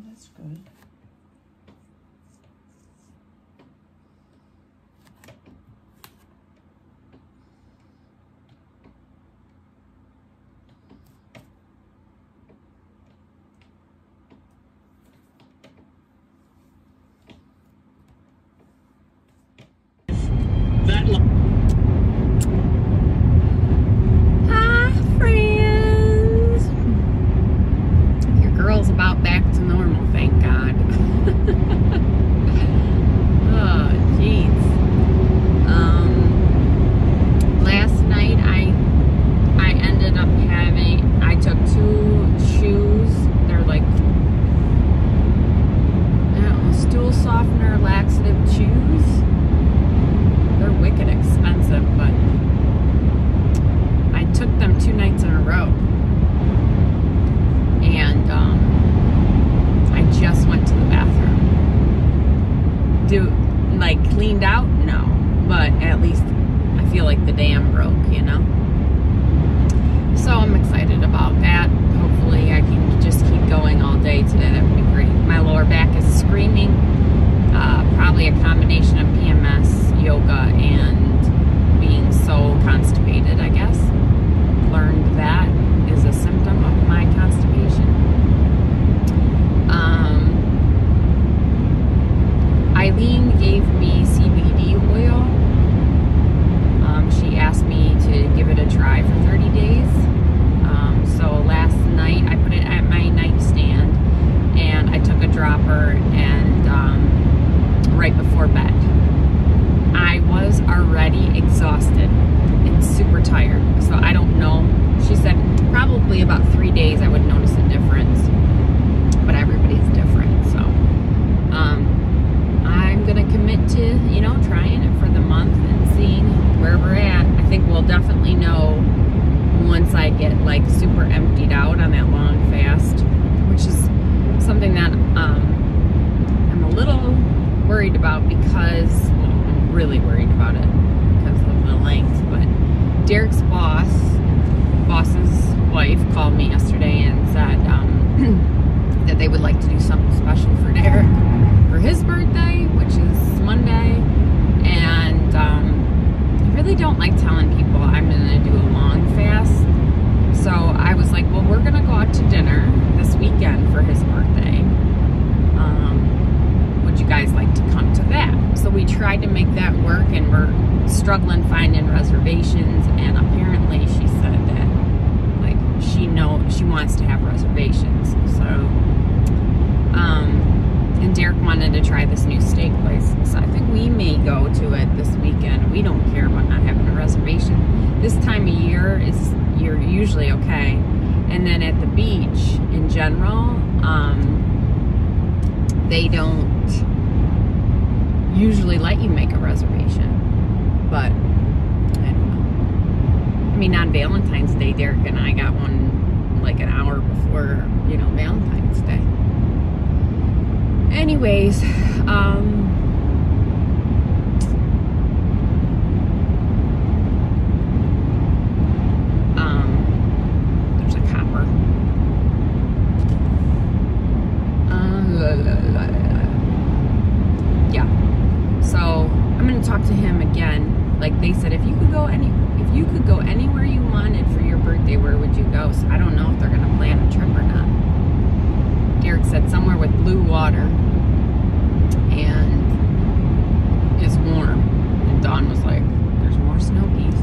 that's good. Hi, friends. Your girl's about back to normal, thank God. Oh, jeez. Last night I ended up having, I took 2 shoes. They're like, I don't know, stool softener laxative chews. They're wicked expensive, but I took them 2 nights in a row. And I just went to the bathroom. Cleaned out? No. But at least I feel like the dam broke, you know? So I'm excited about that. Hopefully I can just keep going all day today. That would be great. My lower back is screaming. Probably a combination of PMS, yoga, and being so constipated, I guess. Learned that is a symptom of my constipation. Eileen gave me CBD oil. She asked me to give it a try for 30 days. So last night I put it at my nightstand and I took a dropper and right before bed. I was already exhausted and super tired. So I don't know. She said probably about 3 days I would notice a difference. But everybody's different. So I'm going to commit to, you know, trying it for the month and seeing where we're at. I think we'll definitely know once I get like super emptied out on that long fast, which is something that I'm a little worried about because, well, I'm really worried about it because of the length, but Derek's boss's wife called me yesterday and said that they would like to do something special for Derek for his birthday, which is Monday, and I really don't like telling people I'm gonna do a long fast. So I was like, well, we're gonna go out to dinner this weekend for his birthday. Would you guys like to come to that? So we tried to make that work, and we're struggling finding reservations, and apparently she said that like she wants to have reservations. So and Derek wanted to try this new steak place, so I think we may go to it this weekend. We don't care about not having a reservation. This time of year you're usually okay. And then at the beach in general, they don't usually let you make a reservation. But I don't know. I mean, on Valentine's Day, Derek and I got one like an hour before, you know, Valentine's Day. Anyways, there's a copper. Yeah. So I'm gonna talk to him again. Like they said, if you could go anywhere you wanted for your birthday, where would you go? So I don't know if they're gonna plan a trip or not. Derek said somewhere with blue water and is warm. And Dawn was like, there's more snow geese.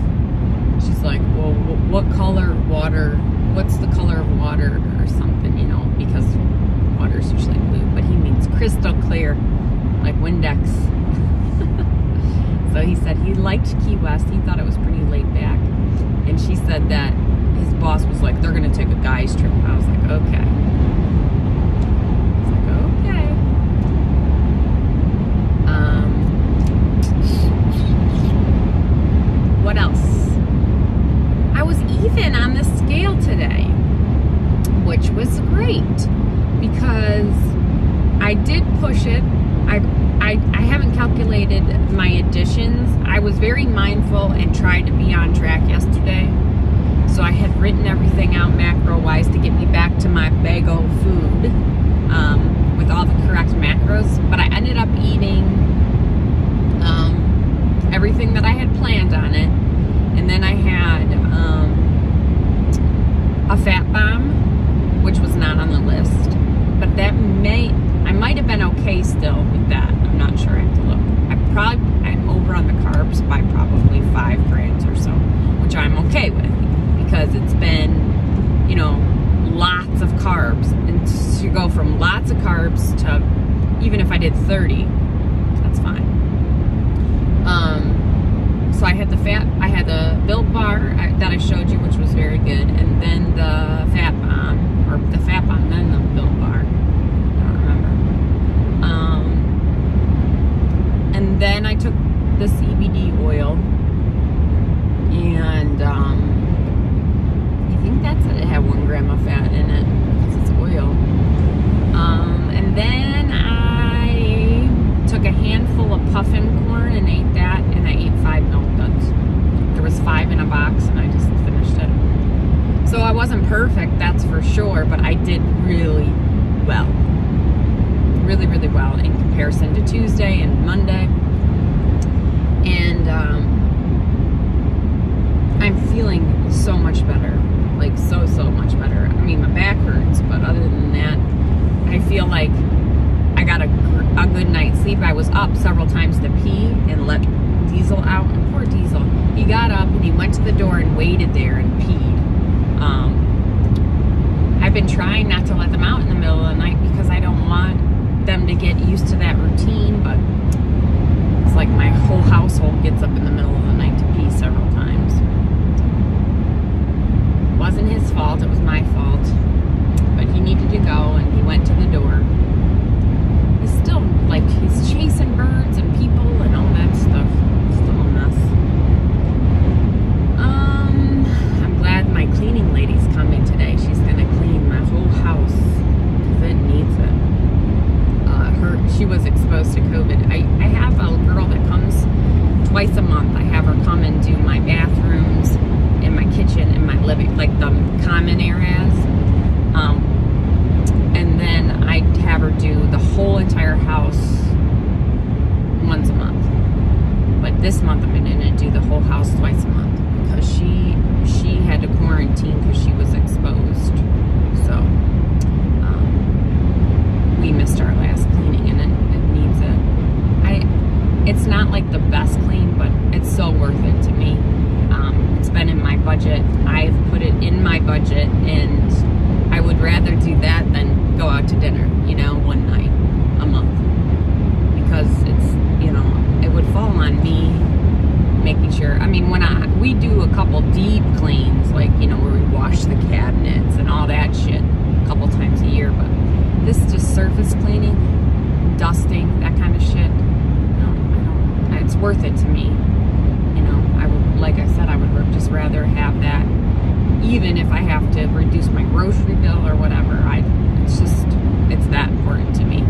She's like, well, what color water, what's the color of water or something, you know, because water's usually blue, but he means crystal clear, like Windex. So he said he liked Key West. He thought it was pretty laid back. And she said that his boss was like, they're going to take a guy's trip. I was like, okay. What else? I was even on the scale today, which was great because I did push it. I haven't calculated my additions. I was very mindful and tried to be on track yesterday. So I had written everything out macro-wise to get me back to my bagel food with all the correct macros, but I ended up eating everything that I had planned on it. And then I had a fat bomb, which was not on the list, but I might have been okay still with that. I'm not sure. I have to look. I'm over on the carbs by probably 5 grams or so, which I'm okay with because it's been, you know, lots of carbs. And to go from lots of carbs to, even if I did 30, that's fine. So I had the Built Bar that I showed you, which was very good, and then the Fat Bomb, or the Fat Bomb, then the Built Bar. I don't remember. And then I took the CBD oil, and I think that's it. It had 1 gram of fat in it because it's oil. And then I took a handful of puffin corn and ate that, and I ate 5 milk duds. There was 5 in a box, and I just finished it. So I wasn't perfect, that's for sure, but I did really well. Really, really well in comparison to Tuesday and Monday. And I'm feeling so much better. Like, so much better. I mean, my back hurts, but other than that, I feel like I got a good night's sleep. I was up several times to pee and let Diesel out. And poor Diesel. He got up and he went to the door and waited there and peed. I've been trying not to let them out in the middle of the night because I don't want them to get used to that routine, but it's like my whole household gets up in the middle of the night to pee several times. It wasn't his fault, it was my fault. But he needed to go and he went to the door. He's still, like, he's chasing birds and people and all that stuff. Still a mess. I'm glad my cleaning lady's coming today. She's gonna clean my whole house because it needs it. She was exposed to COVID. I have a girl that comes twice a month. I have her come and do my bathrooms and my kitchen and my living, like the common areas. And then I have her do the whole entire house once a month. But this month I'm going to do the whole house twice a month because she had to quarantine because she was exposed. So we missed our last cleaning and it needs it. It's not like the best clean, but it's so worth it to me. It's been in my budget. I've put it in my budget, and I would rather do that than go out to dinner, you know, one night a month. Because it's, you know, it would fall on me making sure. I mean, we do a couple deep cleans, like, you know, where we wash the cabinets and all that shit a couple times a year, but this is just surface cleaning, dusting, that kind of shit. No, it's worth it to me. You know, like I said, I would just rather have that, even if I have to reduce my grocery bill or whatever. It's that important to me.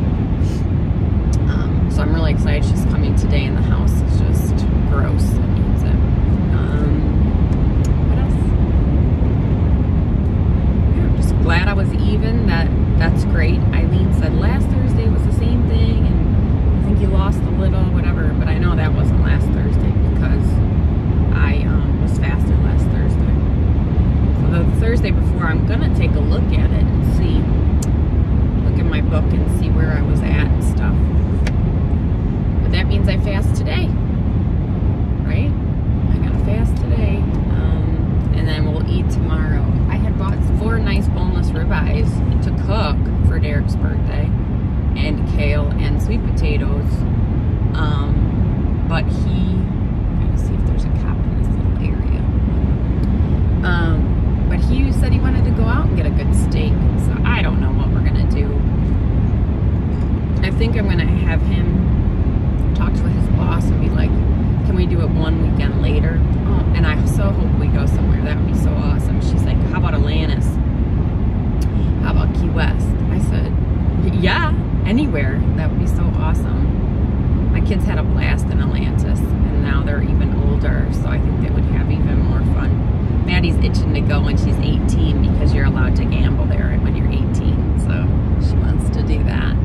So I'm really excited she's coming today, and the house is just gross. It needs it. What else? Yeah, I'm just glad I was even. That's great. Eileen said last Thursday was the same thing, and I think you lost a little, whatever. But I know that wasn't last Thursday because I was fasted last Thursday. So the Thursday before, I'm gonna take a look at it and see, look at my book and see where I was at and stuff. But that means I fast today, right? I gotta fast today, and then we'll eat tomorrow. I had bought 4 nice boneless ribeyes to cook for Derek's birthday, and kale and sweet potatoes. But gotta see if there's a cop in this little area. But he said he wanted to go out and get a good steak, so I don't know what we're gonna do. I think I'm gonna have him talk to his boss and be like, can we do it one weekend later? Oh, and I so hope we go somewhere. That would be so awesome. She's like, how about Atlantis? How about Key West? I said, yeah, anywhere. That would be so awesome. My kids had a blast in Atlantis, and now they're even older, so I think they would have even more fun. Maddie's itching to go when she's 18 because you're allowed to gamble there when you're 18, so she wants to do that.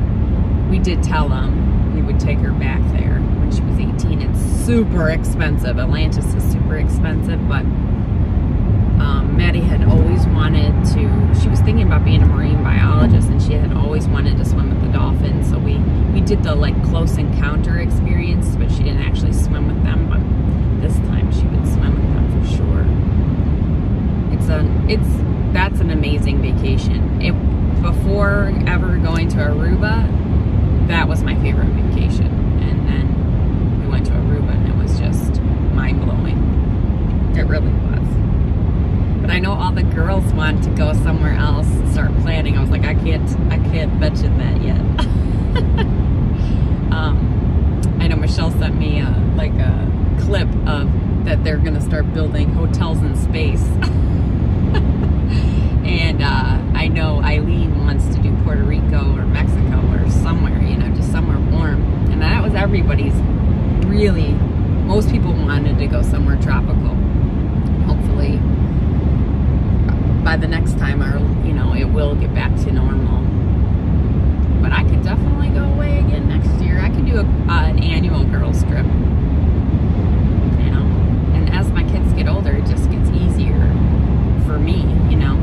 did tell him we would take her back there when she was 18. It's super expensive. Atlantis is super expensive, but Maddie had always wanted to, she was thinking about being a marine biologist, and she had always wanted to swim with the dolphins. So we did the like close encounter experience, but she didn't actually swim with them. But this time she would swim with them for sure. That's an amazing vacation. Before ever going to Aruba, that was my favorite vacation. And then we went to Aruba, and it was just mind-blowing. It really was. But I know all the girls want to go somewhere else and start planning. I was like, I can't mention that yet. I know Michelle sent me a clip of that they're gonna start building hotels in space. And I know Eileen wants to do Puerto Rico or Mexico or somewhere, you know, just somewhere warm. And that was everybody's, really, most people wanted to go somewhere tropical. Hopefully, by the next time, you know, it will get back to normal. But I could definitely go away again next year. I could do an annual girls trip. You know, and as my kids get older, it just gets easier for me, you know.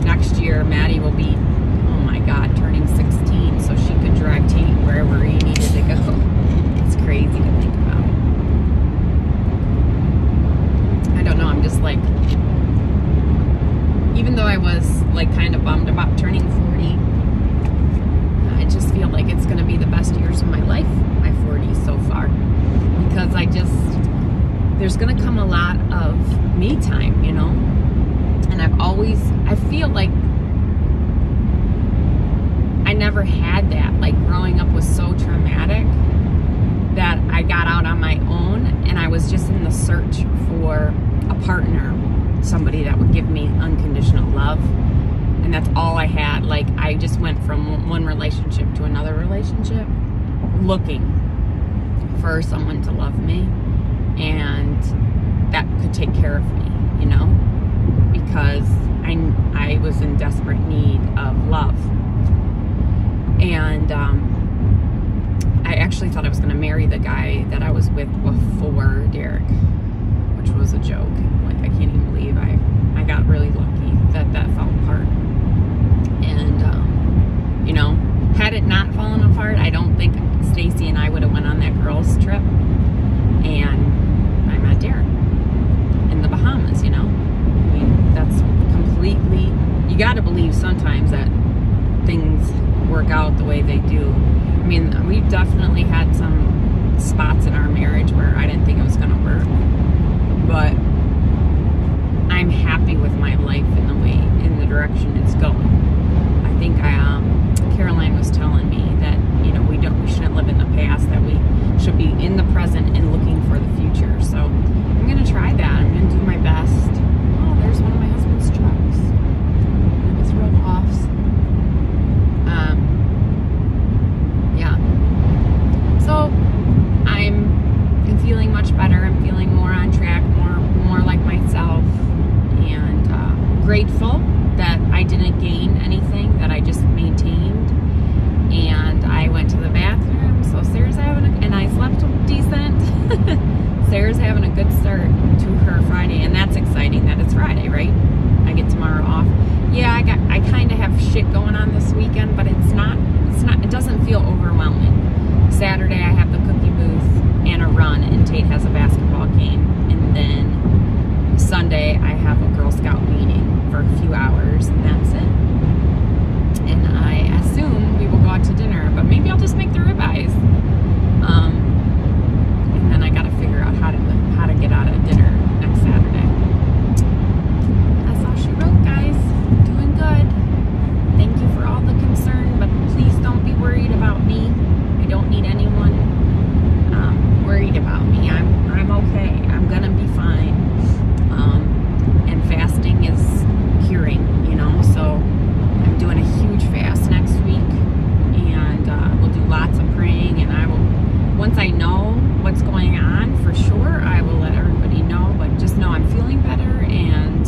Next year, Maddie will be, oh my God, turning 16, so she could drive Tate wherever he needed to go. It's crazy to think about. I don't know, I'm just like, even though I was like kind of bummed about turning 40, I just feel like it's going to be the best years of my life, my 40s so far. Because there's going to come a lot of me time, you know? And I feel like I never had that. Like, growing up was so traumatic that I got out on my own, and I was just in the search for a partner, somebody that would give me unconditional love. And that's all I had. Like, I just went from one relationship to another relationship looking for someone to love me and that could take care of me, you know? Because I was in desperate need of love. And I actually thought I was going to marry the guy that I was with before Derek, which was a joke. Like, I can't even believe I got really lucky that fell apart. And, you know, had it not fallen apart, I don't think Stacy and I would have went on that girls' trip. And I met Derek in the Bahamas, you know? I mean, that's completely, you got to believe sometimes that things work out the way they do. I mean, we've definitely had some spots in our marriage where I didn't think it was going to work, but I'm happy with my life in the direction it's going. I think Caroline was telling me that, you know, we shouldn't live in the past, that we should be in the present and looking for the future. So I'm going to try that. I'm going to do my best. Oh, there's one of my husband's trucks. One of his roll-offs. Yeah. So I'm feeling much better. I'm feeling more on track, more like myself, and grateful that I didn't gain anything, that I just maintained. And I went to the bathroom, so Sarah's and I slept decent. Sarah's having a good start to her Friday, and that's exciting that it's Friday, right? I get tomorrow off. Yeah, I kind of have shit going on this weekend, but it doesn't feel overwhelming. Saturday I have the cookie booth and a run, and Tate has a basketball game, and then Sunday I have a Girl Scout meeting for a few hours, and that's it. And I assume we will go out to dinner, but maybe I'll just make the ribeyes. And then I gotta figure out how to get out of dinner next Saturday. That's all she wrote, guys. Doing good. Thank you for all the concern, but please don't be worried about me. I don't need anyone worried about me. I'm okay. I'm gonna be fine. And fasting is curing, you know, so I'm doing a huge fast next week, and we'll do lots of praying, and I will, once I know what's going on for sure, I will let everybody know. But just know I'm feeling better, and